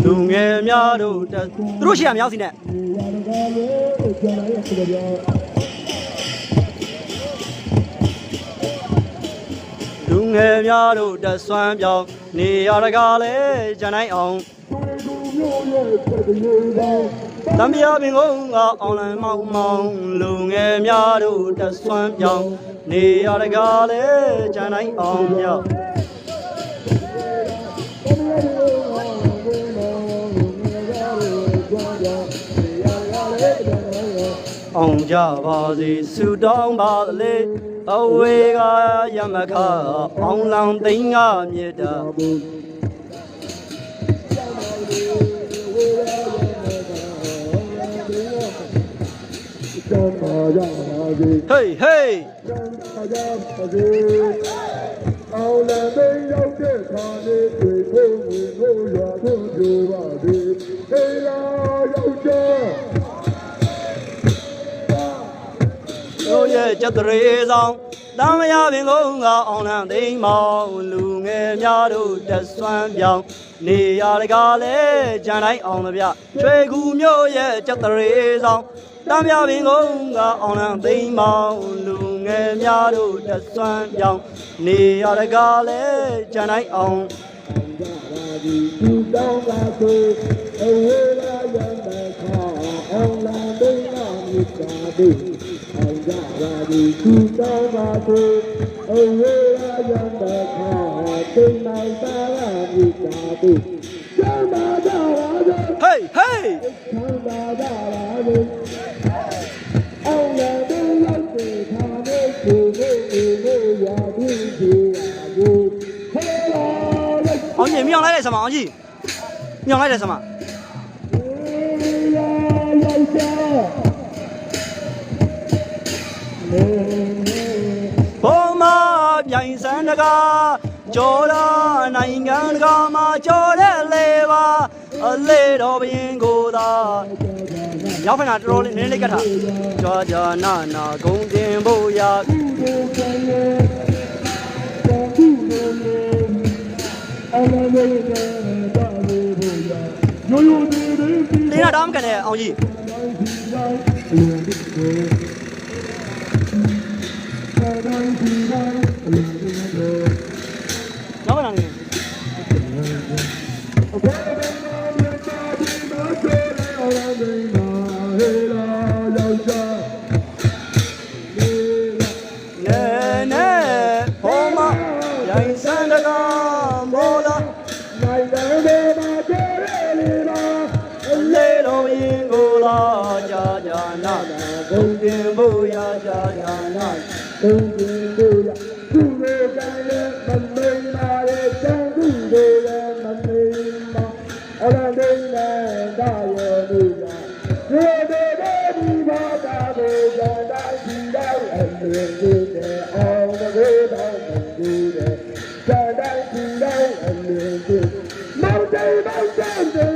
လူငယ်များတို့သူတို့ရှိရမြောက်စီနဲ့လူငယ်များတို့တဆွမ်းပြောင်းနေရတကားလဲဂျန်နိုင်အောင်တံပြာပင်ကုန်းကအောင်လန်မောင်မောင်လူငယ်များတို့တဆွမ်းပြောင်းနေရတကားလဲဂျန်နိုင်အောင်မြောက်အောင်ကြပါစေဆုတောင်းပါလေအဝေးကရမခအောင်လောင်သိန်းကမြေတာဟေးဟေးအောင်လည်းသိရောက်တဲ့ခါလေးတွေ့ဖို့ဝင်လို့ရဖို့ကြိုးပါစေဟေးလာရောက်ကြတို့ရဲ့ကြက်တရေဆောင်တမ်းမရပင်ကုန်းကအောင်လန်းသိမ်းမောင်လူငယ်များတို့တက်ဆွမ်းပြောင်းနေရတကားလဲဂျန်တိုင်းအောင်ဗျချွေကူမျိုးရဲ့ကြက်တရေဆောင်တမ်းမရပင်ကုန်းကအောင်လန်းသိမ်းမောင်လူငယ်များတို့တက်ဆွမ်းပြောင်းနေရတကားလဲဂျန်တိုင်းအောင်တောင်းပါဆိုအဝေးလာရမယ်ခါအောင်လန်းသိမ်းမောင်မြတ်တာတို့အောင်ကြပါသည်သူတောင်းပါဆိုအဝေးလာရမယ်ခါသိမ်းမောင်တာမြတ်တာတို့ကျမ်းပါကြပါစေဟေးဟေးကျမ်းပါကြပါစေအောင်လန်းသိမ်းရောက်တဲ့ခါနဲ့ကိုကိုရာဘူးဒီရာဘူးဟေးအောင်ကြီးမြောင်လိုက်တယ်ဆမအောင်ကြီးမြောင်လိုက်တယ်ဆမဘောမပြိုင်စံတကားကျော်လာနိုင်ငံတကာမှာကျော်တဲ့လေပါအလေးတော်ဘရင်ကိုသာရောက်ဖက်တာတော်တော်လေးနည်းနည်းလေးကတ်ထားကြွားကြနာနာဂုံတင်ဖို့ရတင်းတာတောင်းကန်တယ်အောင်ကြီးနောက်ပါလားနေဘုံတင်ဖို့ရကြရနာဘုံတင်ဖို့ရသူတွေကလည်းမမိန်ပါလေတန်သူတွေလည်းမမိန်ပါအရဒိနဲ့ဒါရောလူရရေတွေဒီဘာသာတွေဇာတာရှိတော့အမြင်တွေအောင်တဲ့တော့သူတွေဇာတာရှိတော့အမြင်တွေမောင်တေမောင်တေ